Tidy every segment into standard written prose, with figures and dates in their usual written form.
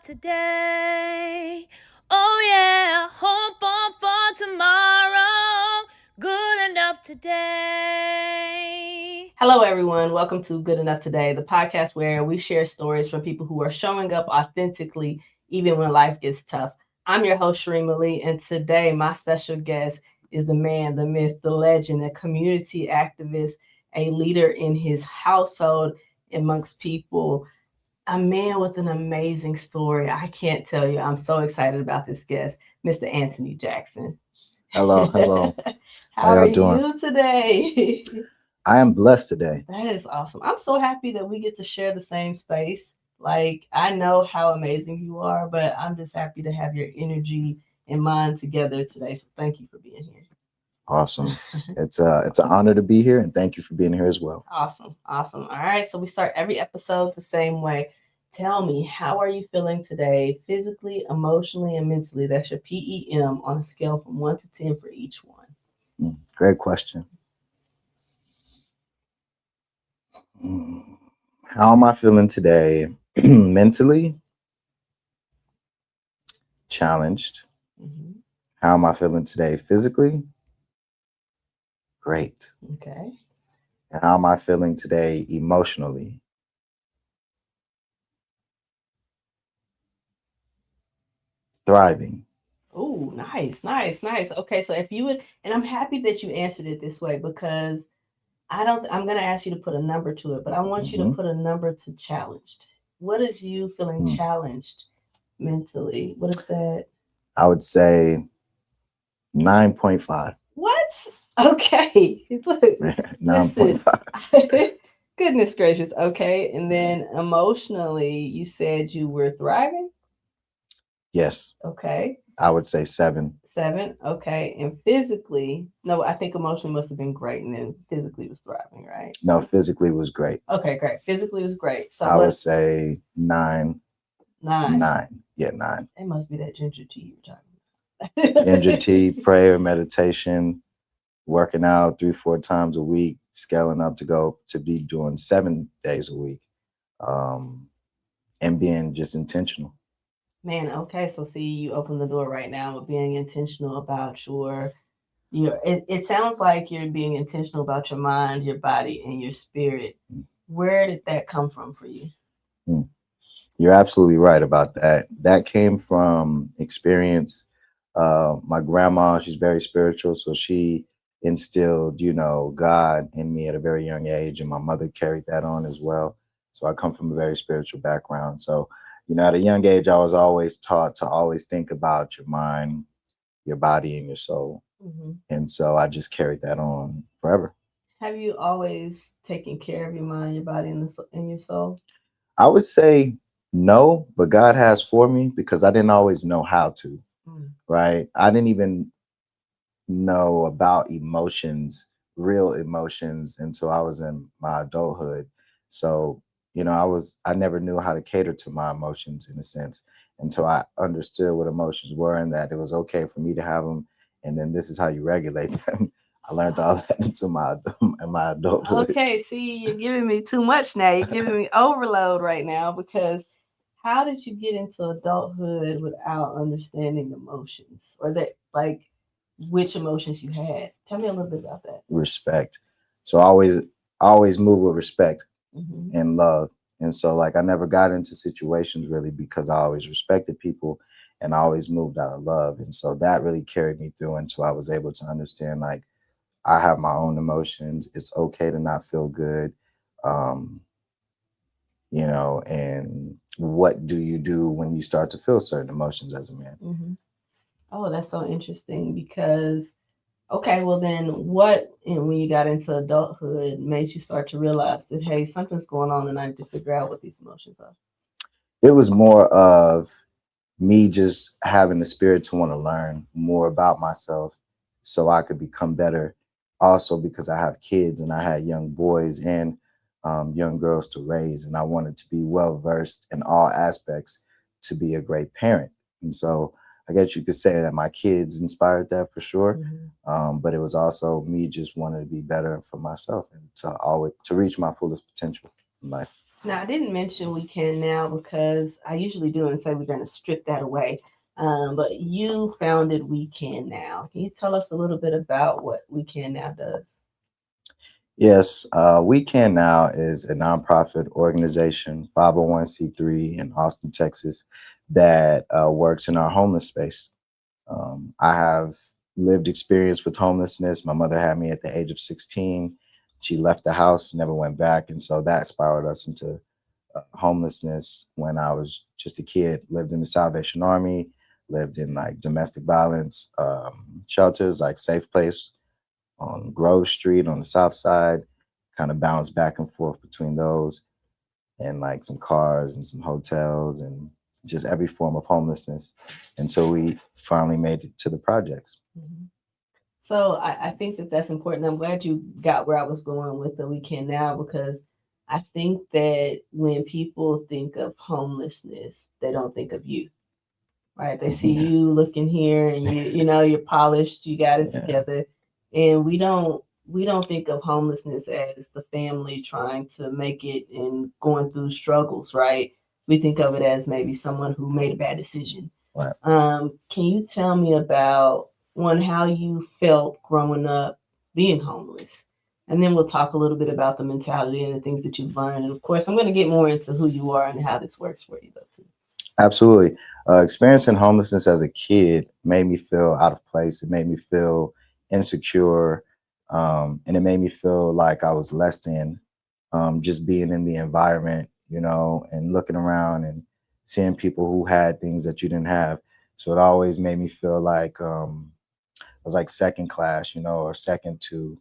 today. Oh yeah, hope for tomorrow. Good enough today. Hello, everyone. Welcome to Good Enough Today, the podcast where we share stories from people who are showing up authentically even when life gets tough. I'm your host, Cheremma Lee, and today my special guest is the man, the myth, the legend, a community activist, a leader in his household amongst people, a man with an amazing story. I can't tell you. I'm so excited about this guest, Mr. Antony Jackson. Hello. How How are y'all doing? you today? I am blessed today. That is awesome. I'm so happy that we get to share the same space. Like, I know how amazing you are, but I'm just happy to have your energy and mind together today. So thank you for being here. Awesome. It's an honor to be here, and thank you for being here as well. Awesome. Awesome. All right. So we start every episode the same way. Tell me, how are you feeling today, physically, emotionally, and mentally? That's your PEM on a scale from 1 to 10 for each one. Great question. Mm, How am I feeling today? Mentally challenged. Mm-hmm. How am I feeling today? Physically great. Okay. And how am I feeling today? Emotionally thriving. Oh, nice, nice, nice. Okay, so if you would, and I'm happy that you answered it this way because I'm going to ask you to put a number to it, but I want you to Mhm. put a number to challenged. What is you feeling Mm. challenged mentally? What is that? I would say 9.5. What? Okay. Look, listen. 9.5. Goodness gracious. Okay. And then emotionally, you said you were thriving. Yes, Okay. I would say 7. 7. Okay. And physically, no, I think emotionally must have been great. And then physically was thriving, right? No, physically was great. Okay, great. Physically was great. So I would what? say 9. 9. 9. Yeah, 9. It must be that ginger tea you were talking Ginger about. tea, prayer, meditation, working out 3-4 times a week, scaling up to go to be doing 7 days a week, um, and being just intentional. Man, okay. So see, you open the door right now with being intentional about your it sounds like you're being intentional about your mind, your body, and your spirit. Where did that come from for you? Mm. You're absolutely right about that. That came from experience. My grandma, she's very spiritual, so she instilled, God in me at a very young age, and my mother carried that on as well. So I come from a very spiritual background. So, at a young age, I was always taught to always think about your mind, your body, and your soul. Hmm. And so I just carried that on forever. Have you always taken care of your mind, your body, and your soul? I would say no, but God has for me because I didn't always know how to. Mm. Right? I didn't even know about emotions, real emotions, until I was in my adulthood. So, I never knew how to cater to my emotions in a sense until I understood what emotions were and that it was okay for me to have them. And then this is how you regulate them. I learned all that into in my adulthood. Okay, see, you're giving me too much now. You're giving me overload right now because how did you get into adulthood without understanding emotions or that, like, which emotions you had? Tell me a little bit about that. Respect. So I always move with respect Hmm. and love. And so like I never got into situations really because I always respected people and I always moved out of love. And so that really carried me through until I was able to understand like I have my own emotions. It's okay to not feel good. Um, and what do you do when you start to feel certain emotions as a man? Hmm. Oh, that's so interesting because, okay, well, then what, and when you got into adulthood, made you start to realize that, hey, something's going on and I need to figure out what these emotions are? It was more of me just having the spirit to want to learn more about myself so I could become better. Also, because I have kids and I had young boys and young girls to raise, and I wanted to be well versed in all aspects to be a great parent. And so, I guess you could say that my kids inspired that for sure. Hmm. But it was also me just wanting to be better for myself and to always to reach my fullest potential in life. Now, I didn't mention We Can Now because I usually do and say we're going to strip that away. But you founded We Can Now. Can you tell us a little bit about what We Can Now does? Yes, We Can Now is a nonprofit organization, 501c3 in Austin, Texas, that works in our homeless space. I have lived experience with homelessness. My mother had me at the age of 16. She left the house, never went back. And so that spiraled us into homelessness when I was just a kid. Lived in the Salvation Army, lived in like domestic violence shelters, like Safe Place on Grove Street on the south side, kind of bounced back and forth between those and like some cars and some hotels and just every form of homelessness until we finally made it to the projects. Mhm. So I think that that's important. I'm glad you got where I was going with the We Can Now because I think that when people think of homelessness, they don't think of you, right? They see Yeah. you looking here and you're polished, you got it Yeah. together. And we don't think of homelessness as the family trying to make it and going through struggles, right? We think of it as maybe someone who made a bad decision. Right. Can you tell me about one how you felt growing up being homeless? And then we'll talk a little bit about the mentality and the things that you've learned. And of course, I'm going to get more into who you are and how this works for you, though, too. Absolutely. Experiencing homelessness as a kid made me feel out of place. It made me feel insecure. And it made me feel like I was less than, just being in the environment, and looking around and seeing people who had things that you didn't have. So it always made me feel like I was like second class, or second to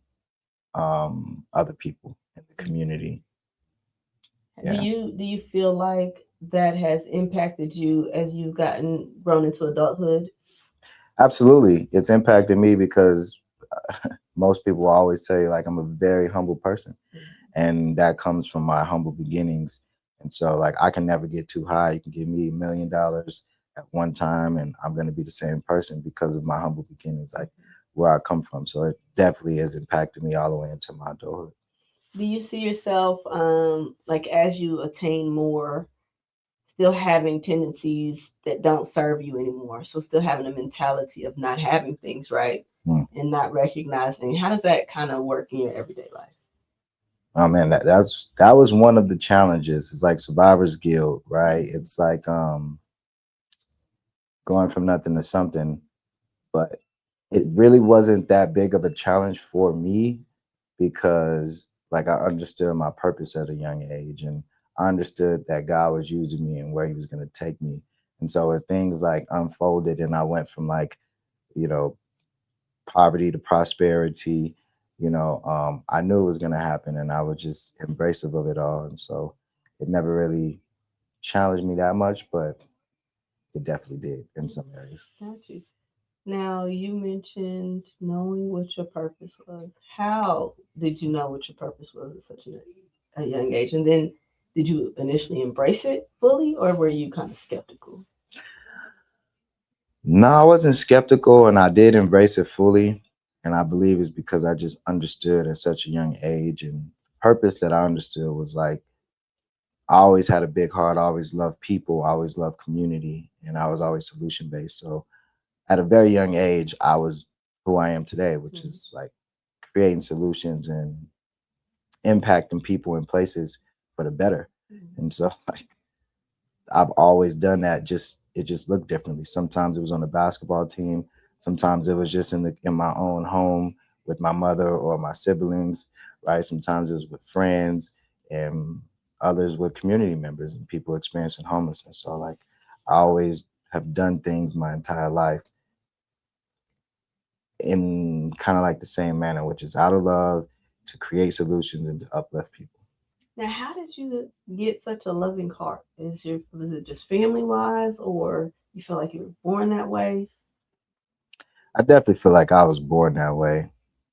other people in the community. Do Yeah. you feel like that has impacted you as you've gotten grown into adulthood? Absolutely. It's impacted me because most people always tell you like I'm a very humble person, and that comes from my humble beginnings. And so like I can never get too high. You can give me $1 million at one time and I'm going to be the same person because of my humble beginnings, like where I come from. So it definitely has impacted me all the way into my adulthood. Do you see yourself like as you attain more, still having tendencies that don't serve you anymore? So still having a mentality of not having things right Mm. and not recognizing. How does that kind of work in your everyday life? Oh man, that was one of the challenges. It's like survivor's guilt, right? It's like going from nothing to something, but it really wasn't that big of a challenge for me because like I understood my purpose at a young age, and I understood that God was using me and where he was going to take me. And so as things like unfolded and I went from like, you know, poverty to prosperity, I knew it was going to happen and I was just embracive of it all. And so it never really challenged me that much, but it definitely did in some areas. Got you. Now, you mentioned knowing what your purpose was. How did you know what your purpose was at such a young age? And then did you initially embrace it fully or were you kind of skeptical? No, I wasn't skeptical and I did embrace it fully. And I believe it's because I just understood at such a young age. And the purpose that I understood was like, I always had a big heart. I always loved people. I always loved community. And I was always solution based. So at a very young age, I was who I am today, which Mhm. is like creating solutions and impacting people and places for the better. Mhm. And so like I've always done that. Just it just looked differently. Sometimes it was on the basketball team. Sometimes it was just in my own home with my mother or my siblings, right? Sometimes it was with friends and others with community members and people experiencing homelessness. So like I always have done things my entire life in kind of like the same manner, which is out of love to create solutions and to uplift people. Now, how did you get such a loving heart? Was it just family wise or you feel like you were born that way? I definitely feel like I was born that way.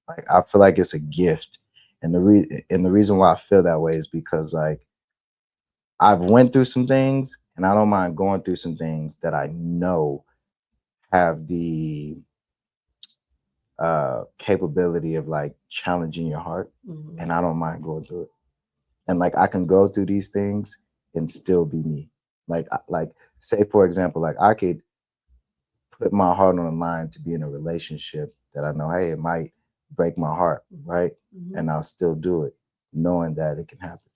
Like I feel like it's a gift, and the reason why I feel that way is because like I've went through some things, and I don't mind going through some things that I know have the capability of like challenging your heart, Mhm. and I don't mind going through it. And like I can go through these things and still be me. Like say for example, like I could put my heart on the line to be in a relationship that I know, hey, it might break my heart, right? And I'll still do it, knowing that it can happen.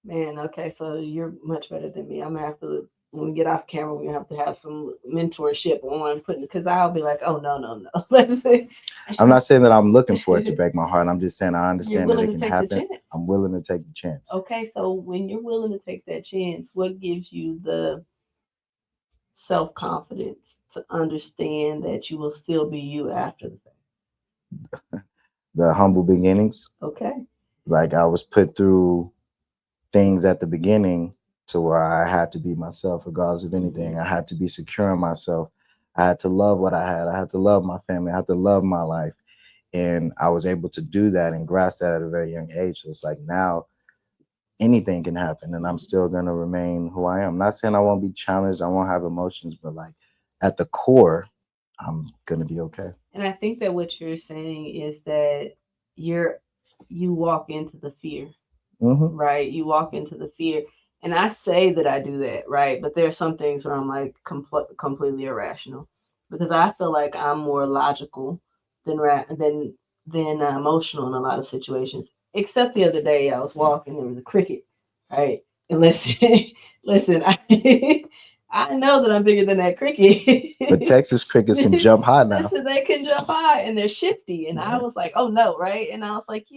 Man, okay, so you're much better than me. I'm gonna have to, when we get off camera, we're gonna have some mentorship on putting, because I'll be like, oh no. Let's see. I'm not saying that I'm looking for it to break my heart. I'm just saying I understand that it can take happen. the chance. I'm willing to take the chance. Okay, so when you're willing to take that chance, what gives you the self-confidence to understand that you will still be you after the fact? The humble beginnings. Okay. Like I was put through things at the beginning to where I had to be myself regardless of anything. I had to be secure in myself. I had to love what I had. I had to love my family. I had to love my life. And I was able to do that and grasp that at a very young age. So it's like now anything can happen and I'm still going to remain who I am. I'm not saying I won't be challenged. I won't have emotions, but like at the core, I'm going to be okay. And I think that what you're saying is that you walk into the fear, right? You walk into the fear. And I say that I do that, right? But there are some things where I'm like completely irrational, because I feel like I'm more logical than emotional in a lot of situations. Except the other day, I was walking, there was a cricket, right? And listen, listen, I know that I'm bigger than that cricket. But Texas crickets can jump high now. Listen, they can jump high and they're shifty. And I was like, oh no, right? And I was like,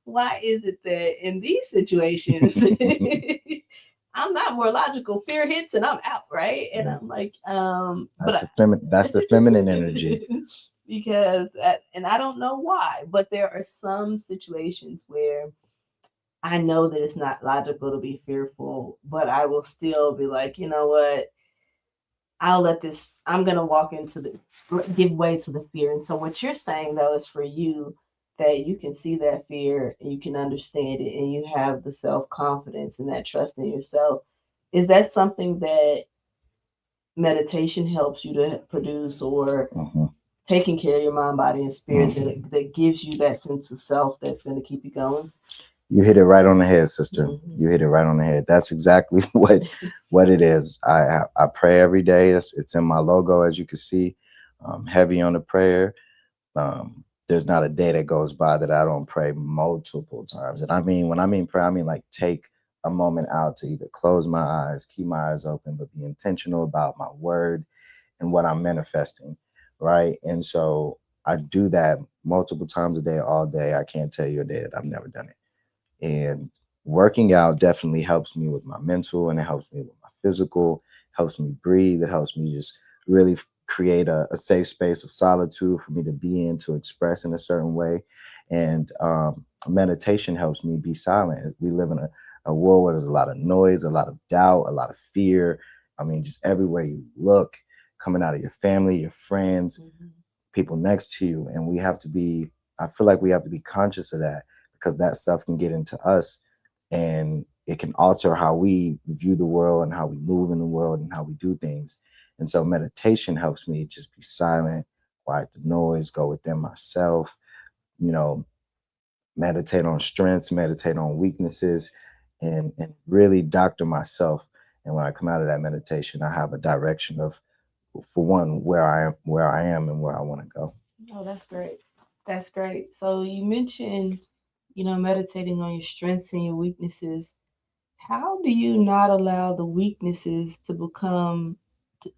why is it that in these situations I'm not more logical? Fear hits and I'm out, right? And I'm like, that's the feminine energy. Because and I don't know why, but there are some situations where I know that it's not logical to be fearful, but I will still be like, you know what? I'm going to give way to the fear. And so what you're saying though is for you that you can see that fear and you can understand it and you have the self-confidence and that trust in yourself. Is that something that meditation helps you to produce, or taking care of your mind, body, and spirit that gives you that sense of self that's going to keep you going? You hit it right on the head, sister. You hit it right on the head. That's exactly what it is. I pray every day. It's in my logo, as you can see. Heavy on the prayer. There's not a day that goes by that I don't pray multiple times. And I mean, when I mean prayer, I mean like take a moment out to either close my eyes, keep my eyes open, but be intentional about my word and what I'm manifesting, right? And so I do that multiple times a day, all day. I can't tell you a day that I've never done it. And working out definitely helps me with my mental, and it helps me with my physical, helps me breathe. It helps me just really create a safe space of solitude for me to be in, to express in a certain way. And meditation helps me be silent. We live in a world where there's a lot of noise, a lot of doubt, a lot of fear. I mean, just everywhere you look, coming out of your family, your friends, people next to you. And I feel like we have to be conscious of that, because that stuff can get into us and it can alter how we view the world and how we move in the world and how we do things. And so meditation helps me just be silent, quiet the noise, go within myself, meditate on strengths, meditate on weaknesses, and really doctor myself. And when I come out of that meditation, I have a direction of, for one, where I am and where I want to go. Oh, that's great. That's great. So you mentioned, meditating on your strengths and your weaknesses. How do you not allow the weaknesses to become,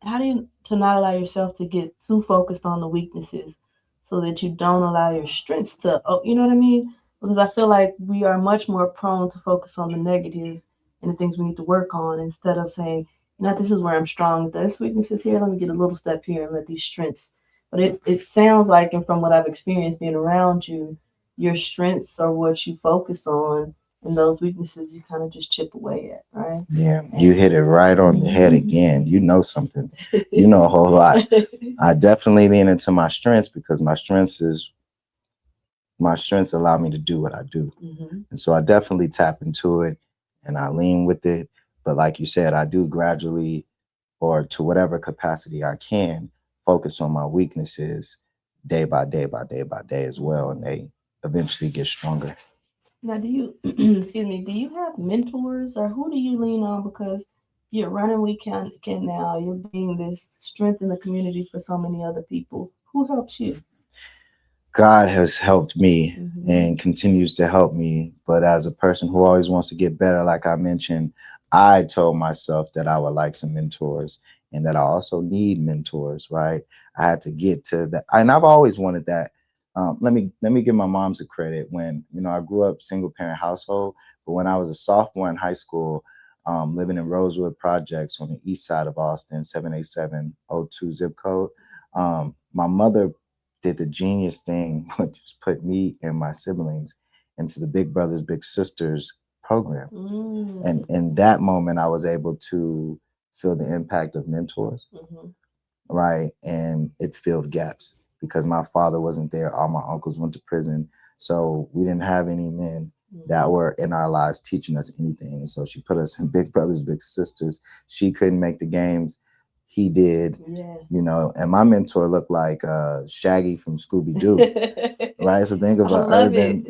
how do you to not allow yourself to get too focused on the weaknesses so that you don't allow your strengths to, you know what I mean? Because I feel like we are much more prone to focus on the negative and the things we need to work on, instead of saying, this is where I'm strong, this weakness is here, let me get a little step here and let these strengths. But it sounds like, and from what I've experienced being around you, your strengths are what you focus on, and those weaknesses you kind of just chip away at, right? Yeah, you hit it right on the head again. You know something. You know a whole lot. I definitely lean into my strengths, because my strengths allow me to do what I do. And so I definitely tap into it and I lean with it. But like you said, I do gradually, or to whatever capacity I can, focus on my weaknesses day by day by day by day as well. And they eventually get stronger. Now, do you, excuse me, do you have mentors or who do you lean on? Because you're running Weekend now, you're being this strength in the community for so many other people. Who helps you? God has helped me Mhm. and continues to help me. But as a person who always wants to get better, like I mentioned, I told myself that I would like some mentors and that I also need mentors, right? I had to get to that. And I've always wanted that. Let me give my mom some credit. When, I grew up single parent household, but when I was a sophomore in high school, living in Rosewood Projects on the east side of Austin, 78702 zip code, my mother did the genius thing, which is put me and my siblings into the Big Brothers Big Sisters program. And in that moment, I was able to feel the impact of mentors, right? And it filled gaps because my father wasn't there. All my uncles went to prison. So we didn't have any men that were in our lives teaching us anything. And so she put us in Big Brothers Big Sisters. She couldn't make the games. He did. Yeah. And my mentor looked like Shaggy from Scooby Doo, right? So think of I love an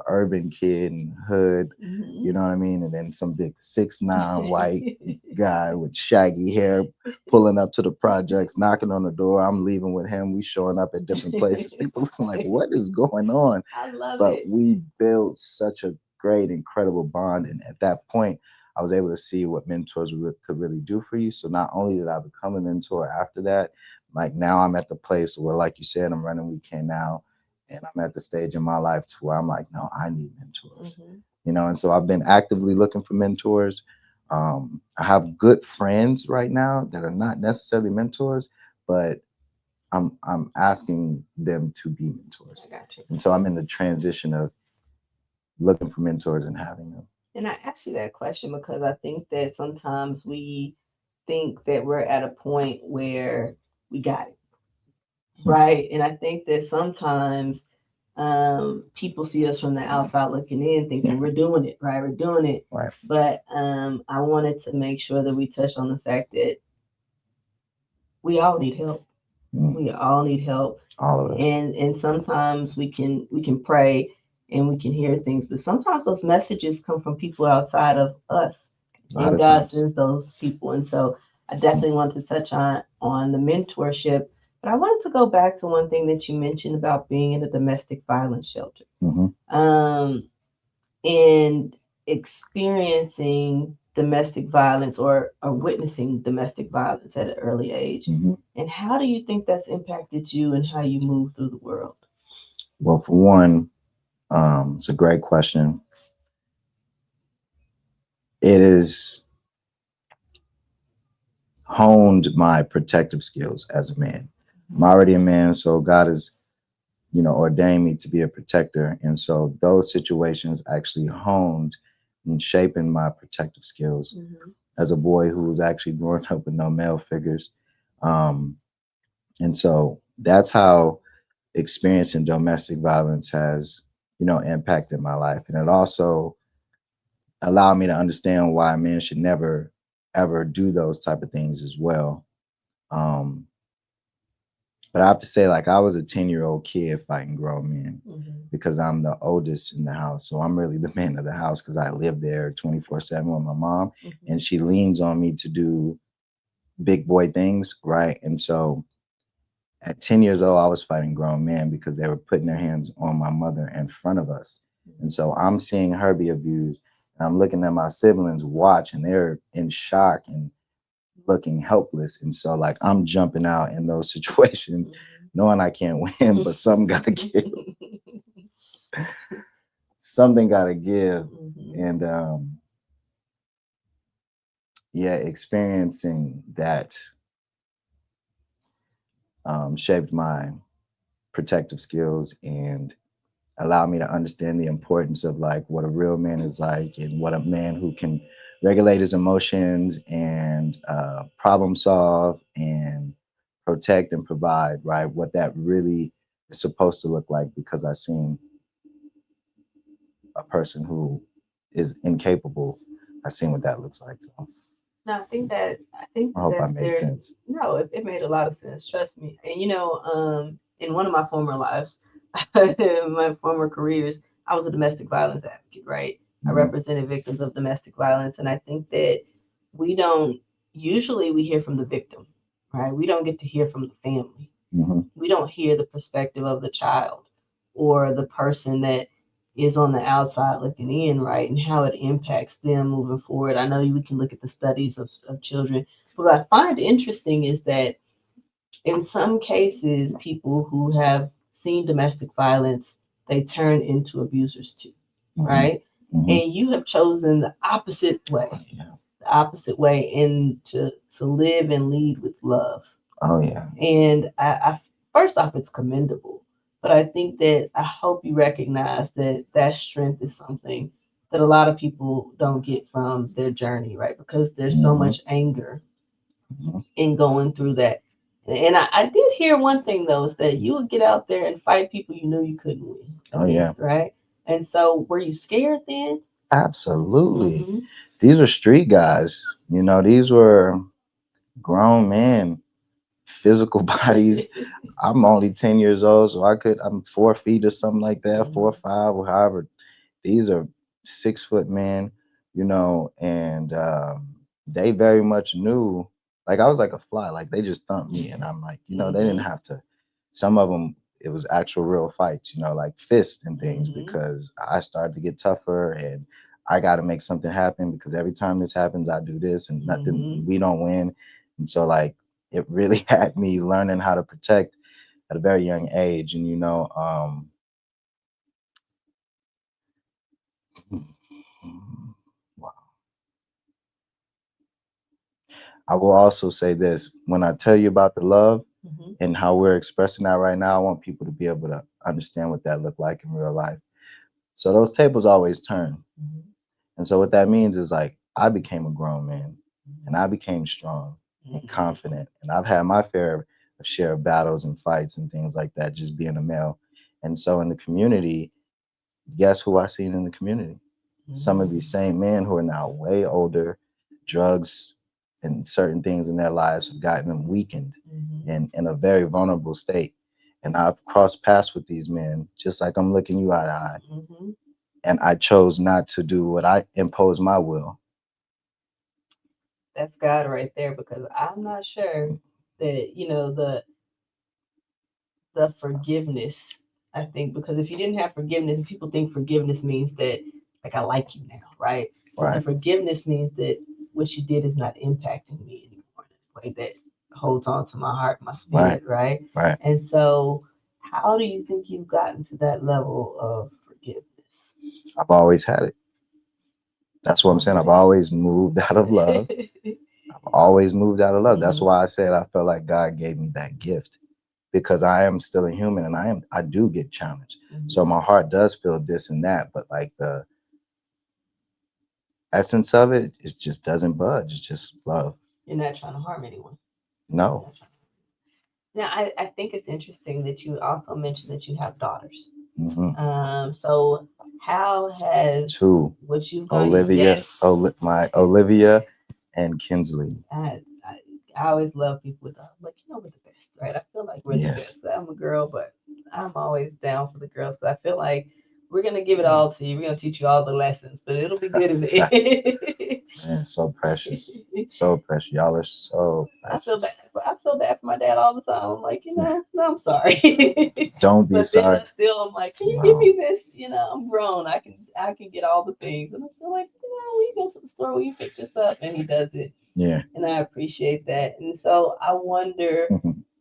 urban kid in hood, you know what I mean? And then some big 6'9" white guy with shaggy hair pulling up to the projects, knocking on the door. I'm leaving with him. We showing up at different places. People looking like, what is going on? I love But it. we built such a great, incredible bond. And at that point, I was able to see what mentors could really do for you. So not only did I become a mentor after that, like now I'm at the place where, like you said, I'm running Weekend now. And I'm at the stage in my life to where I'm like, no, I need mentors, and so I've been actively looking for mentors. I have good friends right now that are not necessarily mentors, but I'm asking them to be mentors. I got you. And so I'm in the transition of looking for mentors and having them. And I ask you that question because I think that sometimes we think that we're at a point where we got it, right? And I think that sometimes people see us from the outside looking in, thinking we're doing it, right? We're doing it. Right. But I wanted to make sure that we touch on the fact that we all need help. We all need help. All of us. And sometimes we can pray and we can hear things, but sometimes those messages come from people outside of us. And God sends those people. And so I definitely want to touch on the mentorship. But I wanted to go back to one thing that you mentioned about being in a domestic violence shelter. And experiencing domestic violence or witnessing domestic violence at an early age. And how do you think that's impacted you and how you move through the world? Well, for one, it's a great question. It has honed my protective skills as a man. I'm already a man, so God has, ordained me to be a protector. And so those situations actually honed and shaping my protective skills as a boy who was actually growing up with no male figures. And so that's how experiencing domestic violence has, impacted my life. And it also allowed me to understand why a man should never, ever do those type of things as well. But I have to say, like, I was a 10-year-old kid fighting grown men because I'm the oldest in the house. So I'm really the man of the house because I live there 24/7 with my mom. And she leans on me to do big boy things, right? And so at 10 years old, I was fighting grown men because they were putting their hands on my mother in front of us. And so I'm seeing her be abused. And I'm looking at my siblings watch and they're in shock and looking helpless. And so, like, I'm jumping out in those situations, knowing I can't win, but something got to give. Something got to give. And experiencing that shaped my protective skills and allowed me to understand the importance of like what a real man is like and what a man who can regulate his emotions and problem solve and protect and provide, right? What that really is supposed to look like, because I've seen a person who is incapable. I've seen what that looks like. So No, I think I hope I that's made sense. No, it made a lot of sense. Trust me. And in one of my former lives, in my former careers, I was a domestic violence advocate, right? I represented victims of domestic violence. And I think that we don't, usually we hear from the victim, right? We don't get to hear from the family. We don't hear the perspective of the child or the person that is on the outside looking in, right? And how it impacts them moving forward. I know we can look at the studies of children. But what I find interesting is that in some cases, people who have seen domestic violence, they turn into abusers too, right? And you have chosen the opposite way, and to live and lead with love. Oh yeah. And I first off, it's commendable, but I think that I hope you recognize that that strength is something that a lot of people don't get from their journey, right? Because there's so much anger in going through that. And I did hear one thing though, is that you would get out there and fight people you knew you couldn't win. Oh yeah. Right. And so were you scared then? Absolutely. These are street guys. You know, these were grown men, physical bodies. I'm only 10 years old, so I'm 4 feet or something like that, 4 or 5, or however. These are 6-foot men, you know, and they very much knew, like I was like a fly, like they just thumped me. And I'm like, you know, they didn't have to, some of them, it was actual real fights, you know, like fists and things, because I started to get tougher and I got to make something happen, because every time this happens, I do this and nothing, we don't win. And so like, it really had me learning how to protect at a very young age. And, you know, wow. I will also say this, when I tell you about the love and how we're expressing that right now, I want people to be able to understand what that looked like in real life. So those tables always turn. And so what that means is like, I became a grown man and I became strong and confident. And I've had my fair share of battles and fights and things like that, just being a male. And so in the community, guess who I seen in the community? Some of these same men who are now way older, drugs and certain things in their lives have gotten them weakened and in a very vulnerable state. And I've crossed paths with these men, just like I'm looking you eye to eye. And I chose not to do what I impose my will. That's God right there, because I'm not sure that, you know, the forgiveness, I think, because if you didn't have forgiveness, people think forgiveness means that, like, I like you now, right? But the forgiveness means that what you did is not impacting me anymore in a way that holds on to my heart, my spirit, right? And so, how do you think you've gotten to that level of forgiveness? I've always had it. That's what I'm saying. I've always moved out of love. I've always moved out of love. That's why I said I felt like God gave me that gift, because I am still a human and I do get challenged. So my heart does feel this and that, but like the essence of it, it just doesn't budge. It's just love. You're not trying to harm anyone. No. Now, I think it's interesting that you also mentioned that you have daughters. So how has 2, what you've done? Olivia, Yes. my Olivia and Kinsley. I always love people with like, you know, we're the best, right? I feel like we're the best. I'm a girl, but I'm always down for the girls, because I feel like we're gonna give it all to you. We're gonna teach you all the lessons, but it'll be good in the end. Man, so precious. So precious. Y'all are so precious. I feel bad for my dad all the time. I'm like, you know, no, I'm sorry. Don't be but sorry. Then I'm like, can you give me this? You know, I'm grown. I can get all the things. And I feel like, you know, we go to the store, will you pick this up? And he does it. Yeah. And I appreciate that. And so I wonder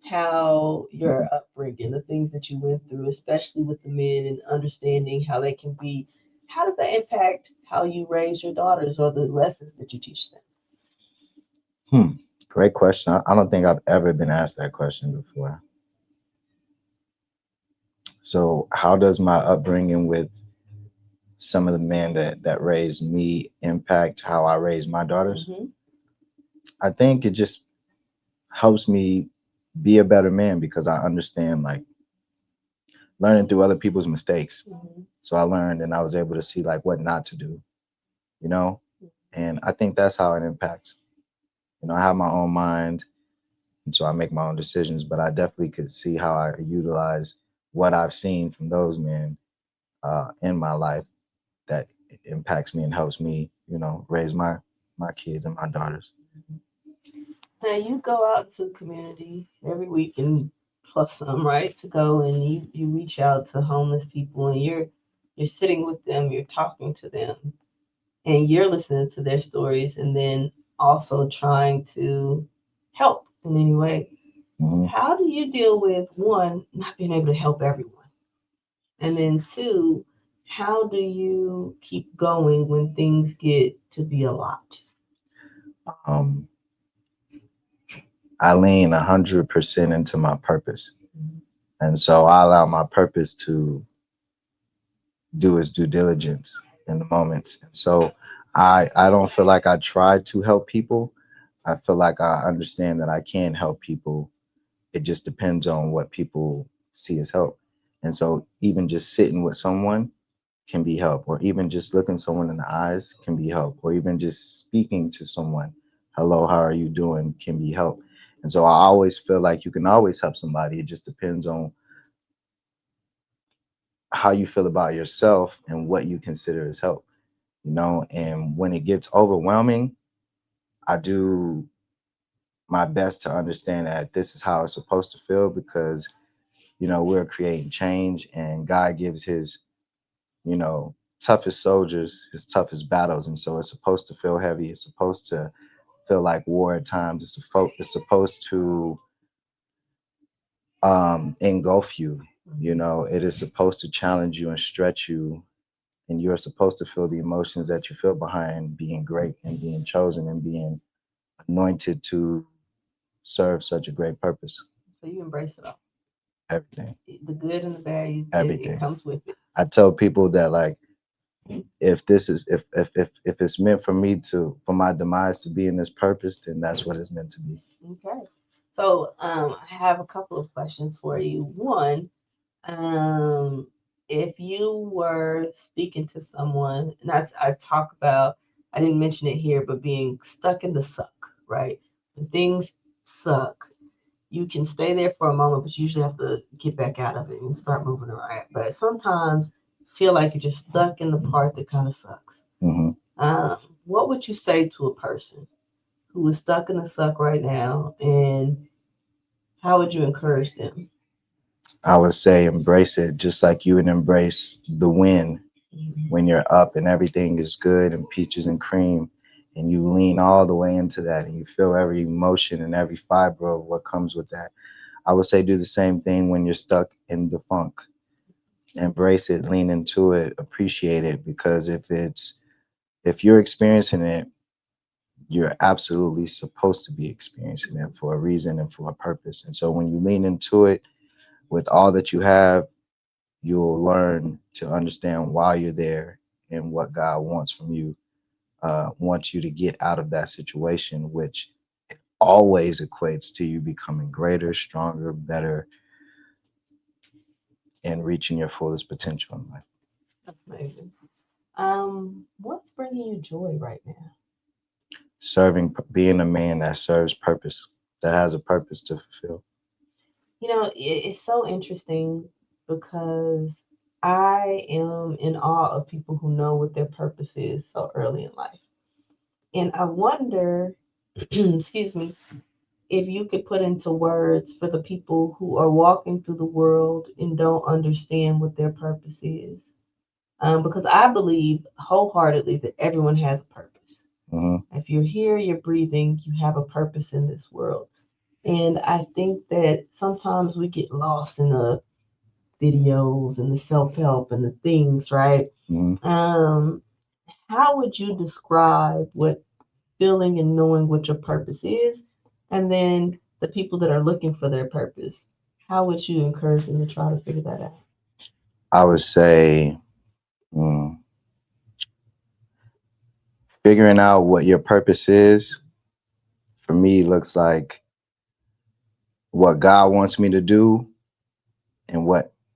how your upbringing, the things that you went through, especially with the men, and understanding how they can be, how does that impact how you raise your daughters or the lessons that you teach them? Great question. I don't think I've ever been asked that question before. So how does my upbringing with some of the men that raised me impact how I raise my daughters? I think it just helps me be a better man, because I understand, like, learning through other people's mistakes. So I learned and I was able to see like what not to do, you know? And I think that's how it impacts. You know, I have my own mind, and so I make my own decisions, but I definitely could see how I utilize what I've seen from those men in my life that impacts me and helps me, raise my kids and my daughters. Now you go out to the community every week and plus some, right? To go and you reach out to homeless people and you're sitting with them, you're talking to them, and you're listening to their stories and then also trying to help in any way. Mm-hmm. How do you deal with one, not being able to help everyone? And then two, how do you keep going when things get to be a lot? Um, I lean 100% into my purpose. And so I allow my purpose to do its due diligence in the moments. And so I don't feel like I try to help people. I feel like I understand that I can help people. It just depends on what people see as help. And so even just sitting with someone can be help, or even just looking someone in the eyes can be help, or even just speaking to someone, hello, how are you doing, can be help. And so I always feel like you can always help somebody. It just depends on how you feel about yourself and what you consider as help, and when it gets overwhelming, I do my best to understand that this is how it's supposed to feel, because we're creating change, and God gives his toughest soldiers his toughest battles. And so it's supposed to feel heavy, it's supposed to feel like war at times, it's supposed to engulf you. It is supposed to challenge you and stretch you, and you're supposed to feel the emotions that you feel behind being great and being chosen and being anointed to serve such a great purpose. So you embrace it all. Everything. The good and the bad, Everything. it comes with it. I tell people that, like, if it's meant for me for my demise to be in this purpose, then that's what it's meant to be. Okay. So I have a couple of questions for you. One, if you were speaking to someone, and I talk about, I didn't mention it here, but being stuck in the suck, right? When things suck, you can stay there for a moment, but you usually have to get back out of it and start moving around. But sometimes feel like you're just stuck in the part that kind of sucks. Mm-hmm. What would you say to a person who is stuck in the suck right now, and how would you encourage them? I would say embrace it, just like you would embrace the win when you're up and everything is good and peaches and cream, and you lean all the way into that and you feel every emotion and every fiber of what comes with that. I would say do the same thing when you're stuck in the funk. Embrace it, lean into it, appreciate it, because if you're experiencing it, you're absolutely supposed to be experiencing it for a reason and for a purpose. And so when you lean into it with all that you have, you'll learn to understand why you're there and what God wants from you, wants you to get out of that situation, which always equates to you becoming greater, stronger, better, and reaching your fullest potential in life. That's amazing. What's bringing you joy right now? Being a man that serves purpose, that has a purpose to fulfill. It's so interesting because I am in awe of people who know what their purpose is so early in life. And I wonder, excuse me, if you could put into words for the people who are walking through the world and don't understand what their purpose is. Because I believe wholeheartedly that everyone has a purpose. Mm-hmm. If you're here, you're breathing, you have a purpose in this world. And I think that sometimes we get lost in the videos and the self-help and the things, right? Mm-hmm. How would you describe what feeling and knowing what your purpose is? And then the people that are looking for their purpose, how would you encourage them to try to figure that out? I would say figuring out what your purpose is, for me, looks like what God wants me to do and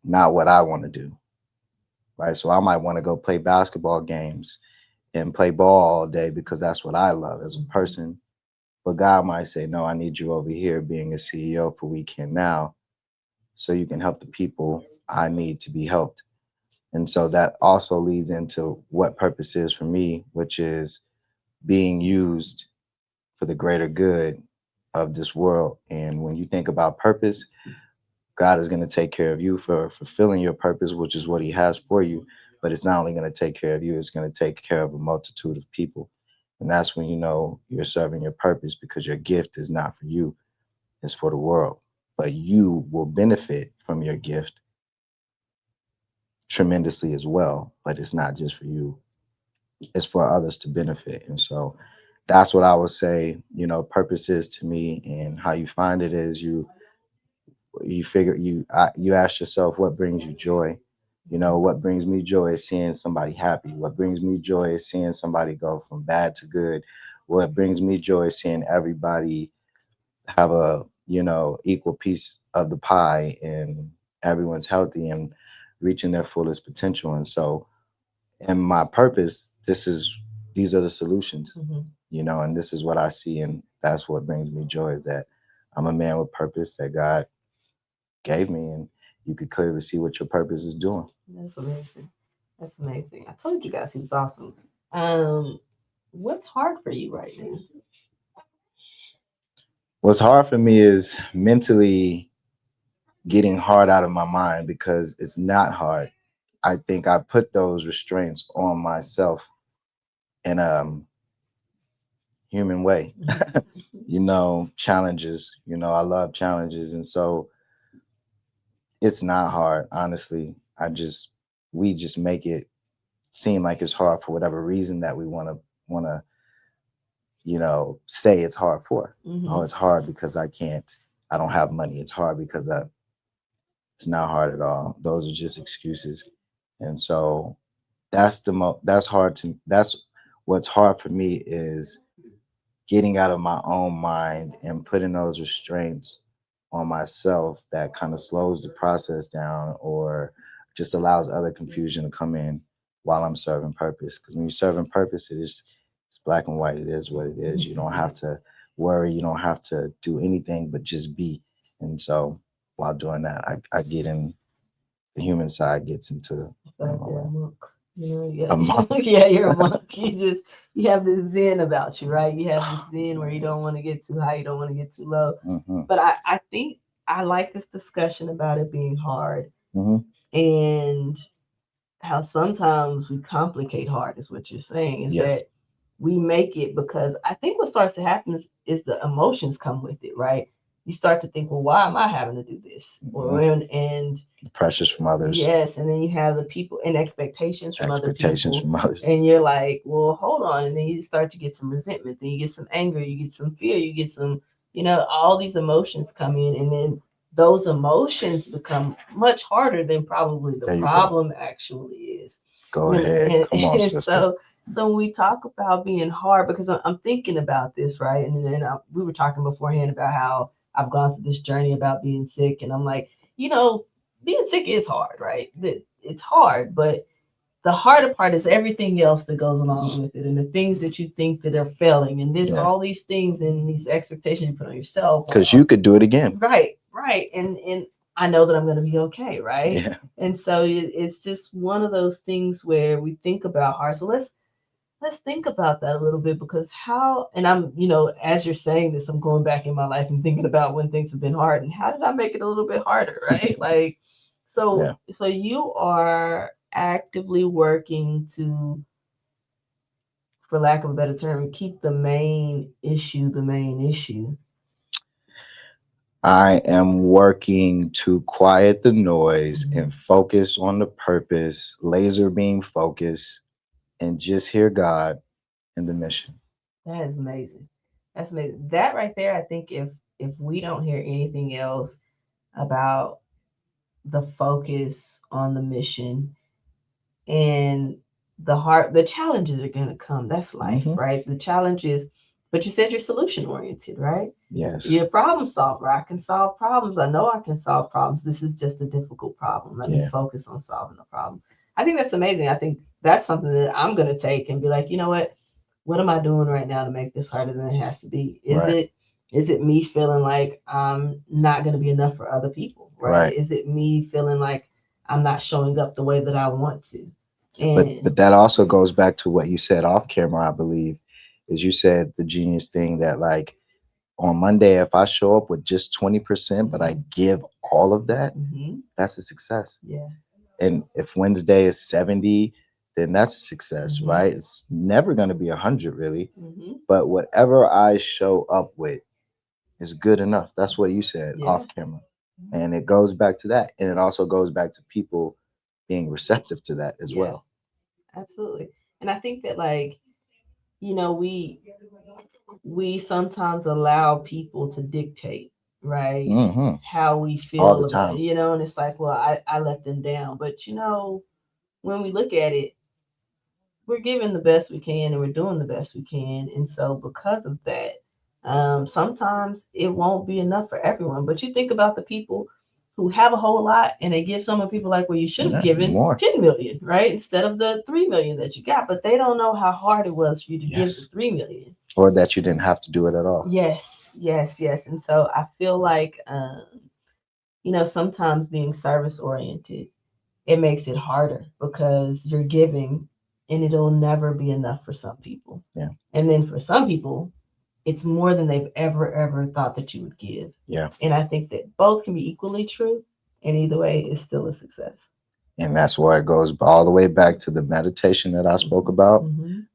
not what I want to do. Right. So I might want to go play basketball games and play ball all day because that's what I love as a person. But God might say, no, I need you over here being a CEO for Weekend Now so you can help the people I need to be helped. And so that also leads into what purpose is for me, which is being used for the greater good of this world. And when you think about purpose, God is going to take care of you for fulfilling your purpose, which is what he has for you. But it's not only going to take care of you, it's going to take care of a multitude of people. And that's when you know you're serving your purpose, because your gift is not for you, it's for the world. But you will benefit from your gift tremendously as well. But it's not just for you, it's for others to benefit. And so that's what I would say, purpose is to me. And how you find it is you figure you ask yourself, what brings you joy. What brings me joy is seeing somebody happy. What brings me joy is seeing somebody go from bad to good. What brings me joy is seeing everybody have a equal piece of the pie, and everyone's healthy and reaching their fullest potential. And so in my purpose, these are the solutions. And this is what I see, and that's what brings me joy, is that I'm a man with purpose that God gave me, and you could clearly see what your purpose is doing. That's amazing. That's amazing. I told you guys he was awesome. What's hard for you right now? What's hard for me is mentally getting hard out of my mind, because it's not hard. I think I put those restraints on myself in a human way. Challenges, I love challenges. And so it's not hard, honestly. We just make it seem like it's hard for whatever reason that we want to say it's hard for. Oh, it's hard because I don't have money. It's hard because it's not hard at all. Those are just excuses. And so that's what's hard for me, is getting out of my own mind and putting those restraints on myself that kind of slows the process down, or just allows other confusion to come in while I'm serving purpose. Because when you're serving purpose, it's black and white. It is what it is. You don't have to worry. You don't have to do anything but just be. And so while doing that, I get in, the human side gets into a monk. Yeah, you're a monk. You have this zen about you, right? You have this zen where you don't want to get too high, you don't want to get too low. But I think I like this discussion about it being hard, and how sometimes we complicate hard, is what you're saying, is that we make it, because I think what starts to happen is the emotions come with it, right? You start to think, well, why am I having to do this? And the pressures from others. Yes, and then you have the people and expectations from other people. And you're like, well, hold on. And then you start to get some resentment. Then you get some anger. You get some fear. You get some, all these emotions come in. And then those emotions become much harder than probably the problem actually is. Go ahead. Come on, sister. So when we talk about being hard, because I'm thinking about this, right? And then we were talking beforehand about how I've gone through this journey about being sick. And I'm like, being sick is hard, right? It's hard, but the harder part is everything else that goes along with it, and the things that you think that are failing, and all these things and these expectations you put on yourself. Because you could do it again. Right. And I know that I'm going to be okay, right? Yeah. And so it's just one of those things where we think about hard. So let's think about that a little bit, because and I'm, as you're saying this, I'm going back in my life and thinking about when things have been hard and how did I make it a little bit harder, right? So you are actively working to, for lack of a better term, keep the main issue. I am working to quiet the noise and focus on the purpose, laser beam focus, and just hear God and the mission. That is amazing. That's amazing. That right there, I think if we don't hear anything else about the focus on the mission and the challenges are going to come. That's life, right? The challenges, but you said you're solution oriented, right? Yes. You're a problem solver. I can solve problems. I know I can solve problems. This is just a difficult problem. Let me focus on solving the problem. I think that's amazing. I think that's something that I'm going to take and be like, you know what am I doing right now to make this harder than it has to be? Is it me feeling like I'm not going to be enough for other people? Right? Is it me feeling like I'm not showing up the way that I want to. But that also goes back to what you said off camera, I believe, is you said the genius thing that like on Monday, if I show up with just 20%, but I give all of that, that's a success. Yeah. And if Wednesday is 70, then that's a success, right? It's never going to be 100 really, but whatever I show up with is good enough. That's what you said off camera. And it goes back to that. And it also goes back to people being receptive to that as well. Absolutely. And I think that, like, you know, we sometimes allow people to dictate, right? How we feel all the about time. it, you know, and it's like, well, I let them down. But you know, when we look at it, we're giving the best we can and we're doing the best we can. And so because of that, sometimes it won't be enough for everyone. But you think about the people who have a whole lot and they give some of people like, well, you should have given more. 10 million, right? Instead of the 3 million that you got. But they don't know how hard it was for you to give the 3 million. Or that you didn't have to do it at all. Yes. And so I feel like, you know, sometimes being service oriented, it makes it harder because you're giving and it'll never be enough for some people. Yeah. And then for some people, it's more than they've ever thought that you would give. Yeah. And I think that both can be equally true. And either way, it's still a success. And that's where it goes all the way back to the meditation that I spoke about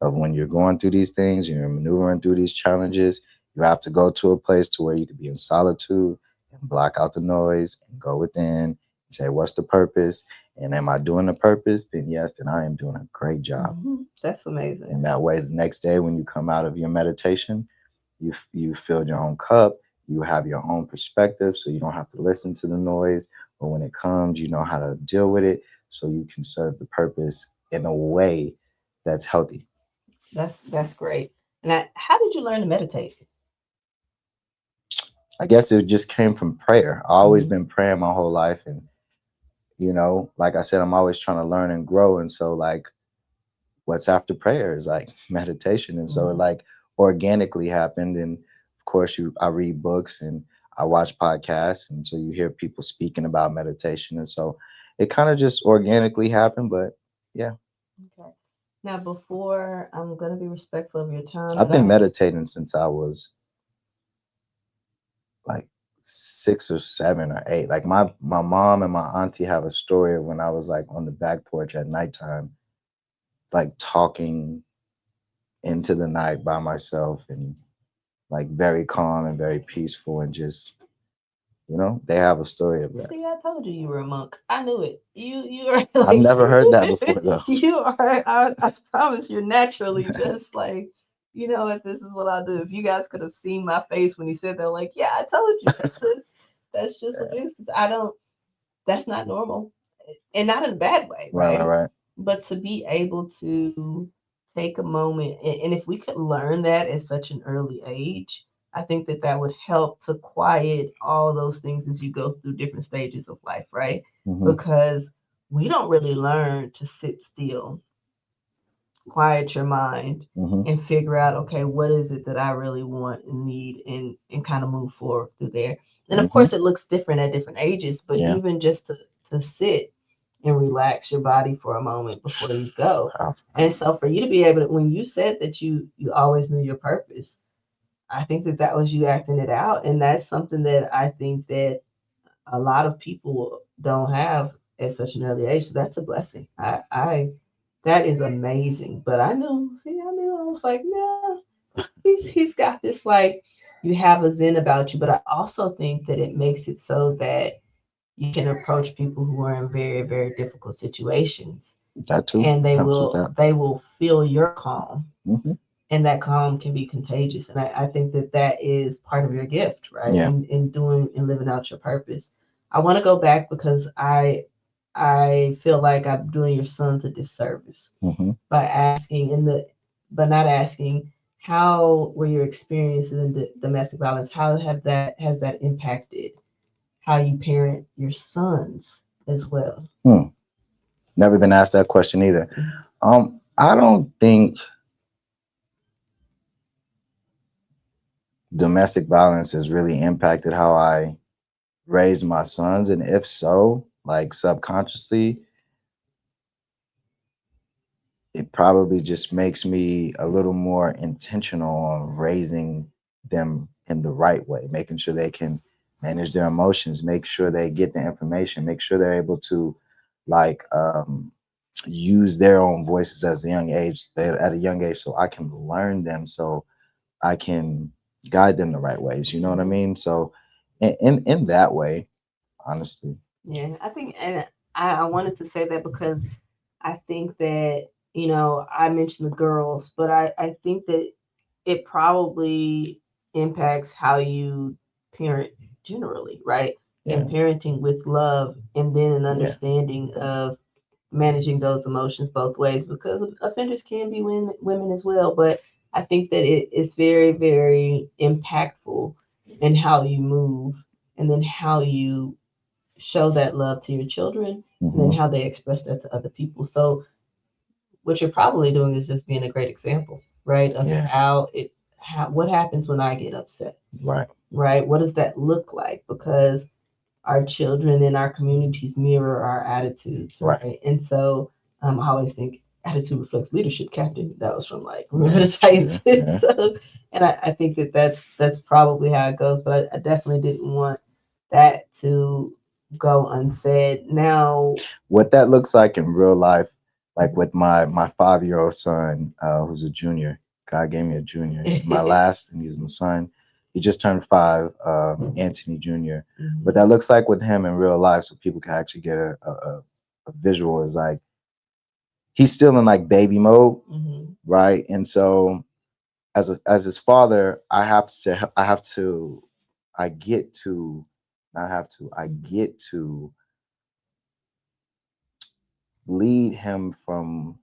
of when you're going through these things, you're maneuvering through these challenges, you have to go to a place to where you can be in solitude and block out the noise and go within and say, what's the purpose? And am I doing the purpose? Then yes, then I am doing a great job. That's amazing. And that way, the next day when you come out of your meditation, you filled your own cup, you have your own perspective, so you don't have to listen to the noise. But when it comes, you know how to deal with it, so you can serve the purpose in a way that's healthy. That's great. And how did you learn to meditate? I guess it just came from prayer. I always been praying my whole life, and you know, like I said, I'm always trying to learn and grow. And so, like, what's after prayer is like meditation, and so it like organically happened. And of course, I read books and I watch podcasts, and so you hear people speaking about meditation, and so it kind of just organically happened. But yeah. Okay. Now, before I'm going to be respectful of your time, I've been meditating since I was like 6 or 7 or 8. Like my mom and my auntie have a story of when I was like on the back porch at nighttime, like talking into the night by myself and like very calm and very peaceful and just, you know, they have a story of that. See, I told you you were a monk. I knew it. You are. Like, I've never heard that before though. You are. I promise you're naturally just like, you know what, this is what I do. If you guys could have seen my face when he said that, like, yeah, I told you. That's just what it is. That's not normal. And not in a bad way, right? Right. But to be able to take a moment, and if we could learn that at such an early age, I think that would help to quiet all those things as you go through different stages of life, right? Because we don't really learn to sit still, quiet your mind, and figure out, okay, what is it that I really want and need, and kind of move forward through there. And of course, it looks different at different ages, but even just to sit and relax your body for a moment before you go. And so for you to be able to, when you said that you always knew your purpose, I think that was you acting it out. And that's something that I think that a lot of people don't have at such an early age. So that's a blessing. I that is amazing. But I knew, I was like, no, he's got this, like, you have a zen about you. But I also think that it makes it so that you can approach people who are in very, very difficult situations. That too. And they will feel your calm. And that calm can be contagious. And I think that is part of your gift, right? Yeah. In doing and living out your purpose. I want to go back because I feel like I'm doing your sons a disservice by asking but not asking, how were your experiences in domestic violence? How has that impacted how you parent your sons as well? Never been asked that question either. I don't think domestic violence has really impacted how I raise my sons, and if so, like subconsciously, it probably just makes me a little more intentional on raising them in the right way, making sure they can manage their emotions, make sure they get the information, make sure they're able to like use their own voices as a young age at a young age, so I can learn them, so I can guide them the right ways. You know what I mean? So in that way, honestly. Yeah, I think, and I wanted to say that because I think that, I mentioned the girls, but I think that it probably impacts how you parent generally, right? Yeah. And parenting with love and then an Yeah. understanding of managing those emotions both ways, because offenders can be women as well. But I think that it is very, very impactful in how you move and then how you show that love to your children and then how they express that to other people. So what you're probably doing is just being a great example, right? Of what happens when I get upset, Right. right? What does that look like? Because our children and our communities mirror our attitudes, right? And so I always think attitude reflects leadership, Captain. That was from like Remember the Titans. So, and I think that that's probably how it goes. But I definitely didn't want that to go unsaid. Now, what that looks like in real life, like with my 5-year-old son, who's a junior. God gave me a junior. He's my last, and he's my son. He just turned 5, Antony Jr. What that looks like with him in real life, so people can actually get a visual, is like he's still in like baby mode, right? And so as his father, I get to lead him from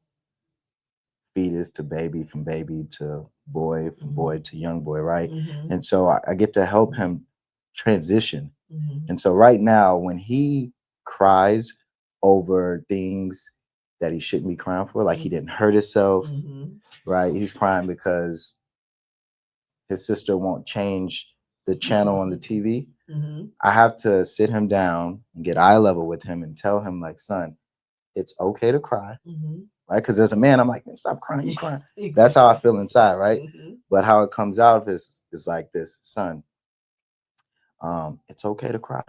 fetus to baby, from baby to boy, from boy to young boy, right? And so I get to help him transition. And so right now, when he cries over things that he shouldn't be crying for, like he didn't hurt himself, right? He's crying because his sister won't change the channel on the TV. I have to sit him down and get eye level with him and tell him, like, son, it's okay to cry, right? Because as a man, I'm like, man, stop crying, you crying. Exactly. That's how I feel inside, right? But how it comes out is like this, son. It's okay to cry.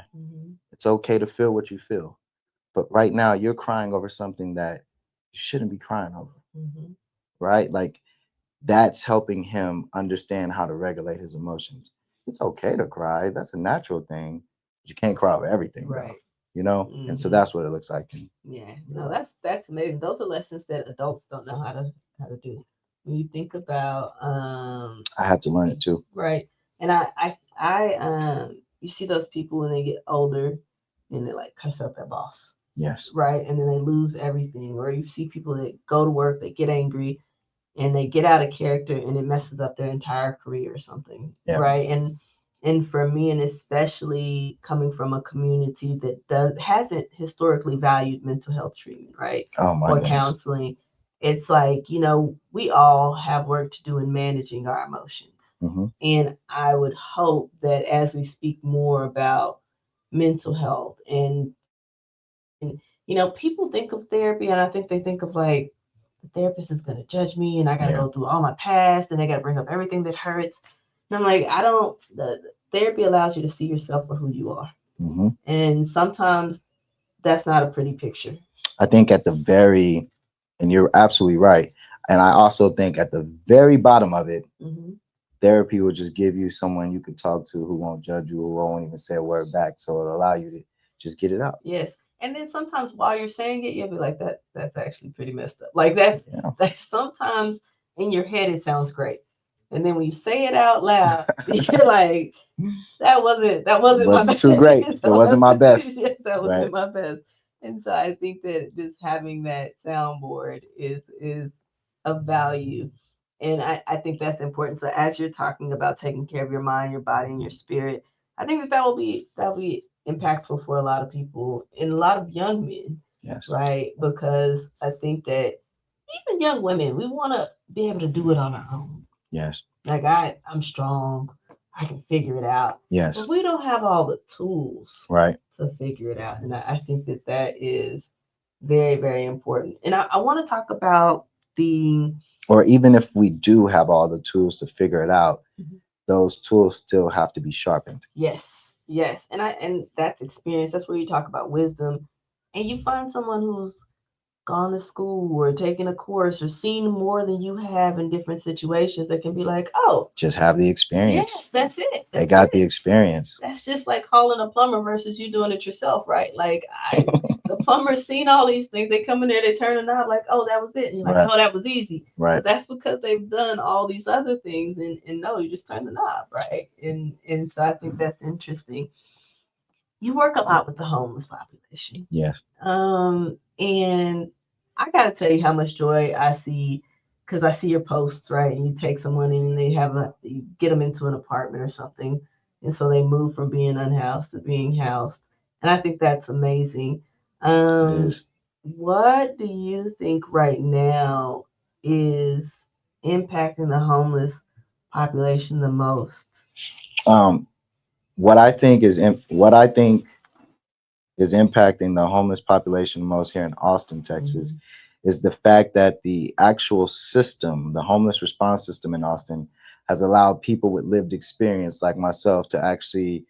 It's okay to feel what you feel. But right now, you're crying over something that you shouldn't be crying over, right? Like, that's helping him understand how to regulate his emotions. It's okay to cry. That's a natural thing. But you can't cry over everything, right? Though, you know? And so that's what it looks like. No, that's amazing. Those are lessons that adults don't know how to do. When you think about I had to learn it too. Right. And I you see those people when they get older and they like cuss out their boss. Yes. Right. And then they lose everything. Or you see people that go to work, they get angry and they get out of character and it messes up their entire career or something. Yeah. Right. And for me, and especially coming from a community that hasn't historically valued mental health treatment, right? Oh my goodness. Counseling, it's like, we all have work to do in managing our emotions. And I would hope that as we speak more about mental health and people think of therapy, and I think they think of like the therapist is going to judge me and I got to go through all my past and they got to bring up everything that hurts. And I'm like, the therapy allows you to see yourself for who you are. And sometimes that's not a pretty picture. I think and you're absolutely right. And I also think at the very bottom of it, therapy will just give you someone you can talk to who won't judge you, who won't even say a word back. So it'll allow you to just get it out. Yes. And then sometimes while you're saying it, you'll be like, that's actually pretty messed up. Like that sometimes in your head, it sounds great. And then when you say it out loud, you're like, that wasn't my best. Too great. It wasn't my best. Yes, that wasn't my best. And so I think that just having that soundboard is of value. And I think that's important. So as you're talking about taking care of your mind, your body, and your spirit, I think that will be impactful for a lot of people and a lot of young men. Yes. Right? Because I think that even young women, we want to be able to do it on our own. Yes. Like I'm strong. I can figure it out. Yes. But we don't have all the tools Right. to figure it out. And I think that is very, very important. And I want to talk about or even if we do have all the tools to figure it out, Mhm. those tools still have to be sharpened. Yes. And that's experience. That's where you talk about wisdom. And you find someone who's gone to school or taken a course or seen more than you have in different situations that can be like, oh, just have the experience. Yes, that's it. They got the experience. That's just like calling a plumber versus you doing it yourself, right? Like the plumber's seen all these things. They come in there, they turn a knob, like, oh, that was it. And you're like, oh, that was easy. Right. But that's because they've done all these other things, and no, you just turn the knob, right? And so I think that's interesting. You work a lot with the homeless population. Yes. And I gotta tell you how much joy I see because I see your posts, right? And you take someone and you get them into an apartment or something, and so they move from being unhoused to being housed, and I think that's amazing. It is. What do you think right now is impacting the homeless population the most? What I think is impacting the homeless population most here in Austin, Texas, is the fact that the actual system, the homeless response system in Austin, has allowed people with lived experience like myself to actually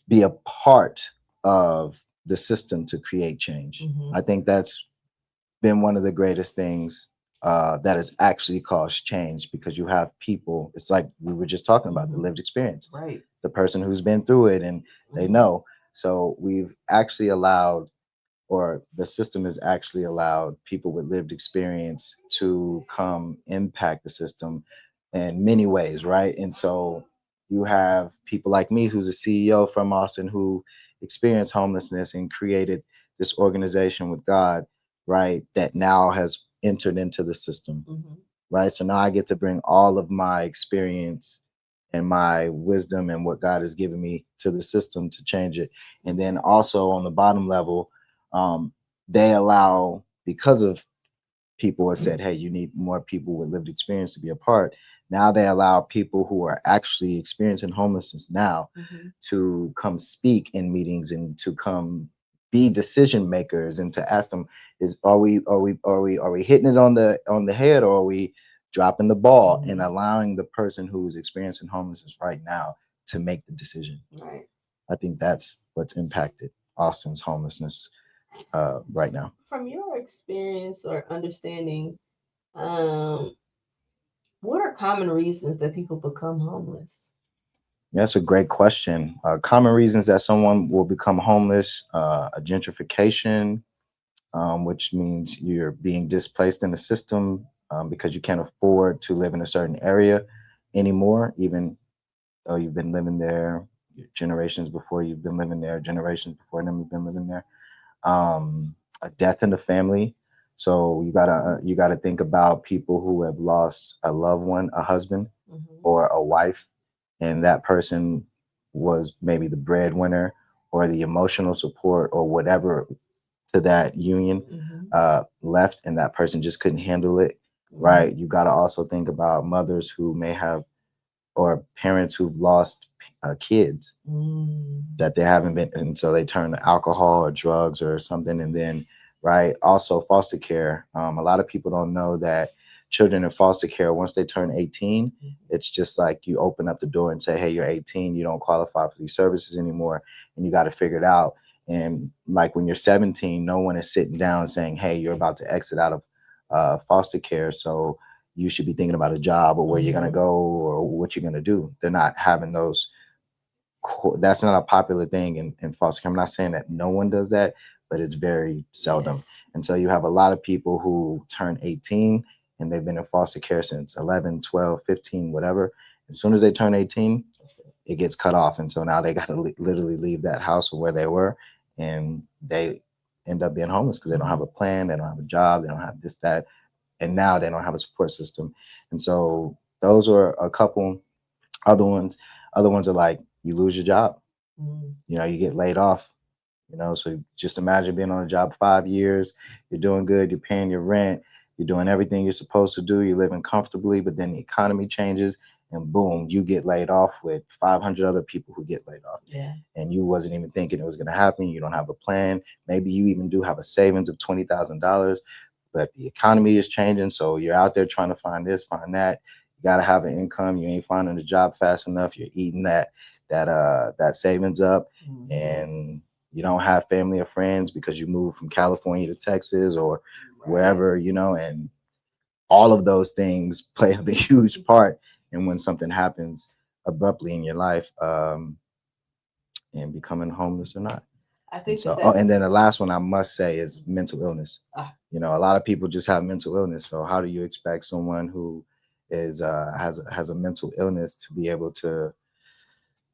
be a part of the system to create change. I think that's been one of the greatest things that has actually caused change, because you have people, it's like we were just talking about, the lived experience, Right. the person who's been through it and they know. So we've actually allowed, or the system has actually allowed people with lived experience to come impact the system in many ways, right? And so you have people like me, who's a CEO from Austin, who experienced homelessness and created this organization with God, right, that now has entered into the system, right? So now I get to bring all of my experience and my wisdom and what God has given me to the system to change it. And then also on the bottom level, they allow, because of people have said, hey, you need more people with lived experience to be a part. Now they allow people who are actually experiencing homelessness now to come speak in meetings and to come be decision makers, and to ask them, are we hitting it on the head, or are we dropping the ball, and allowing the person who is experiencing homelessness right now to make the decision. Right. I think that's what's impacted Austin's homelessness right now. From your experience or understanding, what are common reasons that people become homeless? Yeah, that's a great question. Common reasons that someone will become homeless: a gentrification, which means you're being displaced in the system because you can't afford to live in a certain area anymore, even though you've been living there generations before you've been living there, generations before them you've been living there. A death in the family. So you gotta think about people who have lost a loved one, a husband or a wife, and that person was maybe the breadwinner or the emotional support or whatever to that union, left, and that person just couldn't handle it. Right. You got to also think about mothers who may have, or parents who've lost kids that they haven't been, and so they turn to alcohol or drugs or something. And then, right, also foster care. A lot of people don't know that children in foster care, once they turn 18, it's just like you open up the door and say, hey, you're 18, you don't qualify for these services anymore, and you got to figure it out. And like when you're 17, no one is sitting down saying, hey, you're about to exit out of foster care, so you should be thinking about a job or where you're going to go or what you're going to do. They're not having those. That's not a popular thing in foster care. I'm not saying that no one does that, but it's very seldom. And so you have a lot of people who turn 18 and they've been in foster care since 11, 12, 15, whatever. As soon as they turn 18, it gets cut off. And so now they got to literally leave that house or where they were, and they end up being homeless because they don't have a plan, they don't have a job, they don't have this, that, and now they don't have a support system. And so those are a couple. Other ones are like, you lose your job, you know, you get laid off, you know. So just imagine being on a job 5 years, you're doing good, you're paying your rent, you're doing everything you're supposed to do, you're living comfortably, but then the economy changes and boom, you get laid off with 500 other people who get laid off. Yeah. And you wasn't even thinking it was going to happen. You don't have a plan. Maybe you even do have a savings of $20,000, but the economy is changing. So you're out there trying to find this, find that. You got to have an income. You ain't finding a job fast enough. You're eating that savings up, and you don't have family or friends because you moved from California to Texas or wherever, and all of those things play a huge part in when something happens abruptly in your life, and becoming homeless or not. I think So, that and then the last one I must say is mental illness. Ah. A lot of people just have mental illness. So how do you expect someone who is has a mental illness to be able to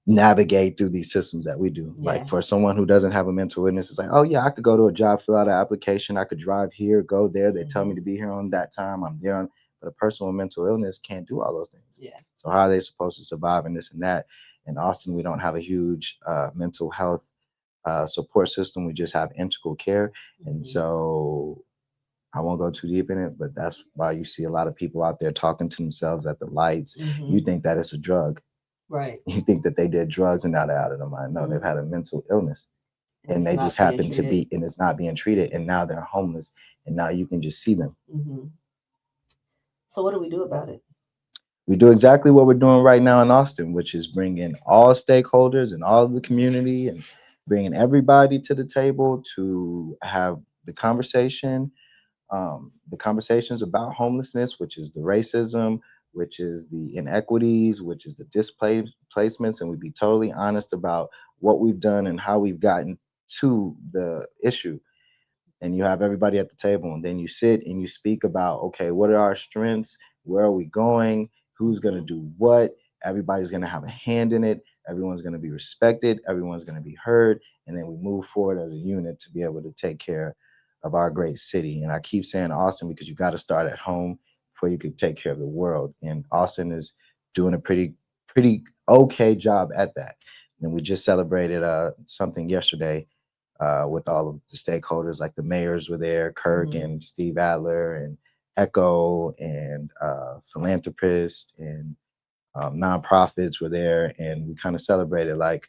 navigate through these systems that we do? Yeah. Like, for someone who doesn't have a mental illness, it's like, oh yeah, I could go to a job, fill out an application, I could drive here, go there, they tell me to be here on that time, I'm there. But a person with mental illness can't do all those things. Yeah. So how are they supposed to survive in this and that? In Austin, we don't have a huge mental health support system. We just have integral care. And so I won't go too deep in it, but that's why you see a lot of people out there talking to themselves at the lights. You think that it's a drug. Right. You think that they did drugs and now they're out of their mind. No, they've had a mental illness, and they just happen to be, and it's not being treated, and now they're homeless, and now you can just see them. So what do we do about it? We do exactly what we're doing right now in Austin, which is bringing all stakeholders and all of the community and bringing everybody to the table to have the conversations about homelessness, which is the racism, which is the inequities, which is the displacements, and we'd be totally honest about what we've done and how we've gotten to the issue. And you have everybody at the table, and then you sit and you speak about, okay, what are our strengths? Where are we going? Who's going to do what? Everybody's going to have a hand in it. Everyone's going to be respected. Everyone's going to be heard. And then we move forward as a unit to be able to take care of our great city. And I keep saying Austin because you got to start at home before you can take care of the world. And Austin is doing a pretty okay job at that. And we just celebrated something yesterday with all of the stakeholders, like the mayors were there, Kirk and Steve Adler and Echo and philanthropists and nonprofits were there. And we kind of celebrated like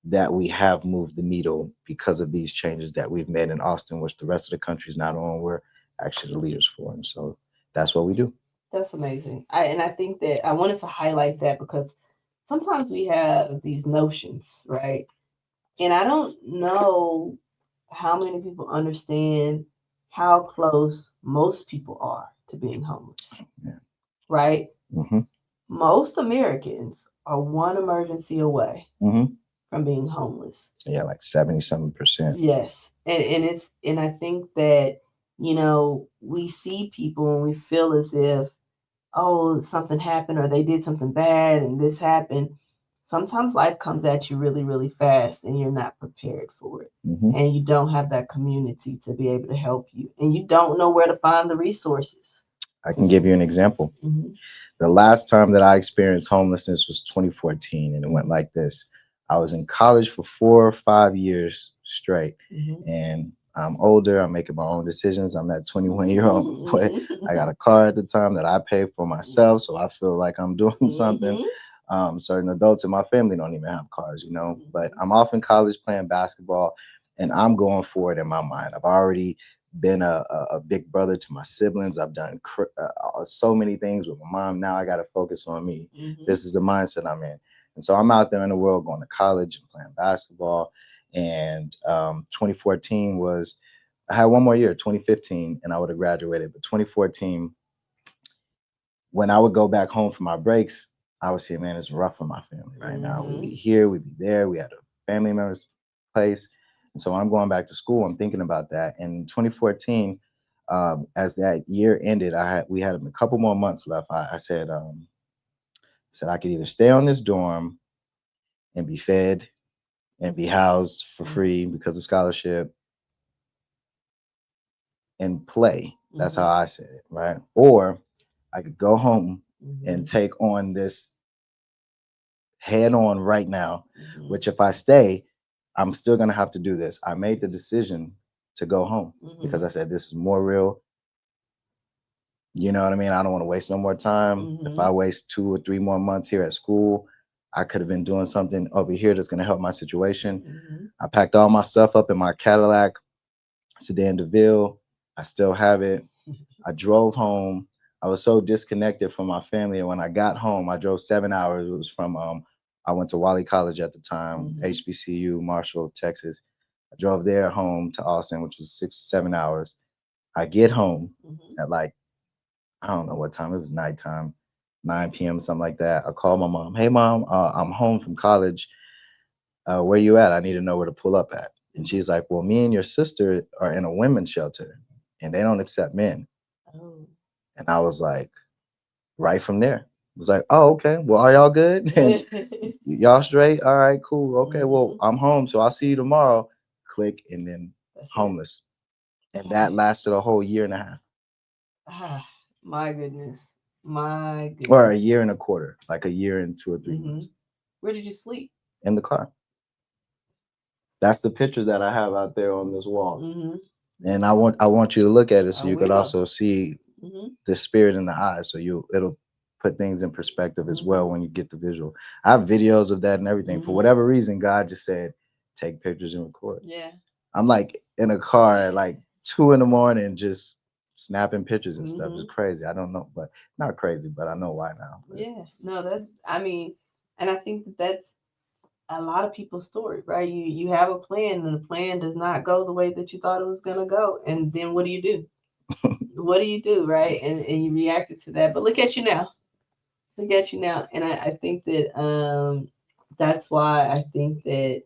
that we have moved the needle because of these changes that we've made in Austin, which the rest of the country is not on. We're actually the leaders for. And so that's what we do. That's amazing. I think that I wanted to highlight that because sometimes we have these notions, right? And I don't know how many people understand how close most people are to being homeless, right? Most Americans are one emergency away from being homeless. Yeah, like 70-something%. Yes. And I think that, we see people and we feel as if, oh, something happened or they did something bad and this happened. Sometimes life comes at you really, really fast and you're not prepared for it. And you don't have that community to be able to help you. And you don't know where to find the resources. I can give you an example. The last time that I experienced homelessness was 2014, and it went like this. I was in college for 4 or 5 years straight, and I'm older. I'm making my own decisions. I'm that 21-year-old boy. I got a car at the time that I pay for myself, so I feel like I'm doing something. Certain adults in my family don't even have cars, but I'm off in college playing basketball, and I'm going for it in my mind. I've already been a big brother to my siblings. I've done so many things with my mom. Now I got to focus on me. This is the mindset I'm in. And so I'm out there in the world going to college and playing basketball. And 2014 was, I had one more year, 2015, and I would have graduated. But 2014, when I would go back home for my breaks, I would say, man, it's rough for my family right now. We'd be here, we'd be there. We had a family member's place. And so when I'm going back to school, I'm thinking about that. And in 2014, as that year ended, we had a couple more months left. I said I could either stay on this dorm and be fed and be housed for free because of scholarship and play. That's how I said it, right? Or I could go home and take on this head on right now, which if I stay, I'm still going to have to do this. I made the decision to go home because I said, this is more real. You know what I mean? I don't want to waste no more time. If I waste 2 or 3 more months here at school, I could have been doing something over here that's going to help my situation. I packed all my stuff up in my Cadillac Sedan DeVille. I still have it. I drove home. I was so disconnected from my family. And when I got home, I drove 7 hours. It was from, I went to Wally College at the time, HBCU, Marshall, Texas. I drove there home to Austin, which was 6 or 7 hours. I get home at like, I don't know what time. It was nighttime, 9 p.m., something like that. I called my mom. Hey, Mom, I'm home from college. Where you at? I need to know where to pull up at. And she's like, well, me and your sister are in a women's shelter and they don't accept men. And I was like, right from there. I was like, oh, okay. Well, are y'all good? And y'all straight? All right, cool. Okay, well, I'm home, so I'll see you tomorrow. Click, and then homeless. And that lasted a whole year and a half. Ah, my goodness. My goodness. Or a year and a quarter, like a year and 2 or 3 months. Where did you sleep? In the car. That's the picture that I have out there on this wall. And I want you to look at it so you could also see the spirit in the eyes. So it'll put things in perspective as well when you get the visual. I have videos of that and everything. For whatever reason, God just said, take pictures and record. Yeah. I'm like in a car at like 2 a.m, just snapping pictures and stuff. It's crazy. I don't know, but not crazy, but I know why now. But. Yeah. No, and I think that's a lot of people's story, right? You have a plan and the plan does not go the way that you thought it was going to go. And then what do you do? What do you do, right? And you reacted to that. But look at you now. Look at you now. And I think that that's why I think that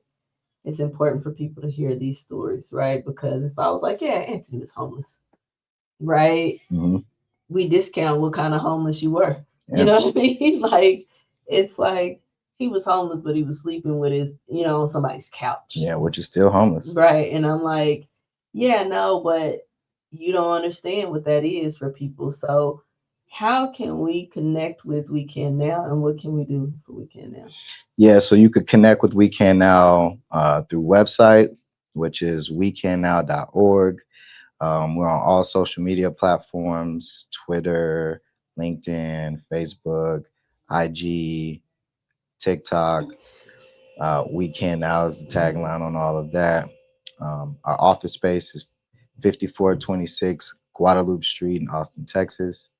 it's important for people to hear these stories, right? Because if I was like, yeah, Antony was homeless, right? We discount what kind of homeless you were. Yeah. You know what I mean? Like, it's like he was homeless, but he was sleeping with his, on somebody's couch. Yeah, which is still homeless. Right. And I'm like, yeah, no, but you don't understand what that is for people. So how can we connect with We Can Now, and what can we do for We Can Now? Yeah, so you could connect with We Can Now through website, which is wecannow.org. We're on all social media platforms, Twitter, LinkedIn, Facebook, IG, TikTok. We Can Now is the tagline on all of that. Our office space is 5426 Guadalupe Street in Austin, Texas.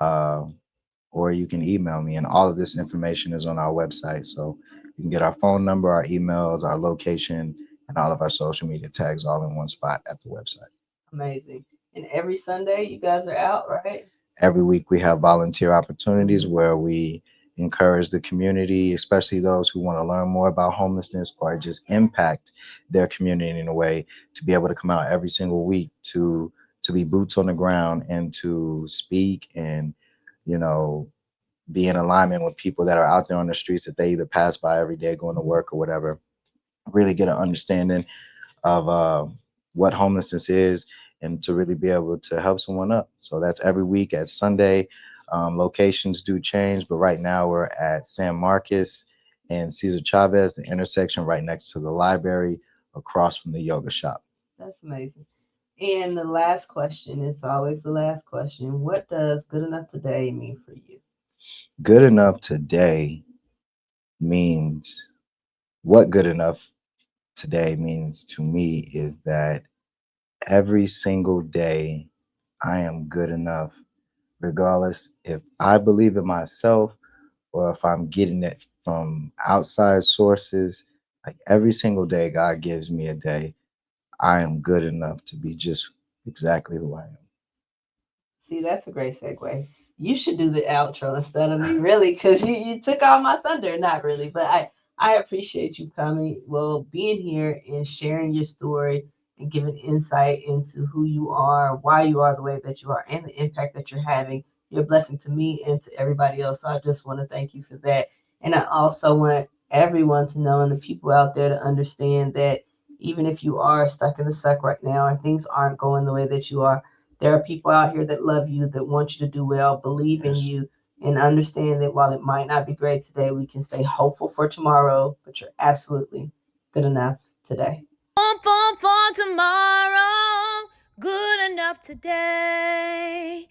Or you can email me, and all of this information is on our website. So you can get our phone number, our emails, our location, and all of our social media tags all in one spot at the website. Amazing. And every Sunday you guys are out, right? Every week we have volunteer opportunities where we encourage the community, especially those who want to learn more about homelessness or just impact their community in a way, to be able to come out every single week to be boots on the ground and to speak and, be in alignment with people that are out there on the streets that they either pass by every day going to work or whatever. Really get an understanding of what homelessness is and to really be able to help someone up. So that's every week at Sunday. Locations do change, but right now we're at San Marcos and Cesar Chavez, the intersection right next to the library across from the yoga shop. That's amazing. And the last question is always the last question. What does good enough today mean for you? Good enough today means, what good enough today means to me is that every single day I am good enough, regardless if I believe in myself or if I'm getting it from outside sources. Like every single day God gives me a day, I am good enough to be just exactly who I am. See, that's a great segue. You should do the outro instead of me, really, because you took all my thunder. Not really, but I appreciate you coming, being here and sharing your story and giving insight into who you are, why you are the way that you are, and the impact that you're having. You're a blessing to me and to everybody else. So I just want to thank you for that. And I also want everyone to know, and the people out there to understand, that even if you are stuck in the suck right now and things aren't going the way that you are, there are people out here that love you, that want you to do well, believe in you, and understand that while it might not be great today, we can stay hopeful for tomorrow, but you're absolutely good enough today. For tomorrow, good enough today.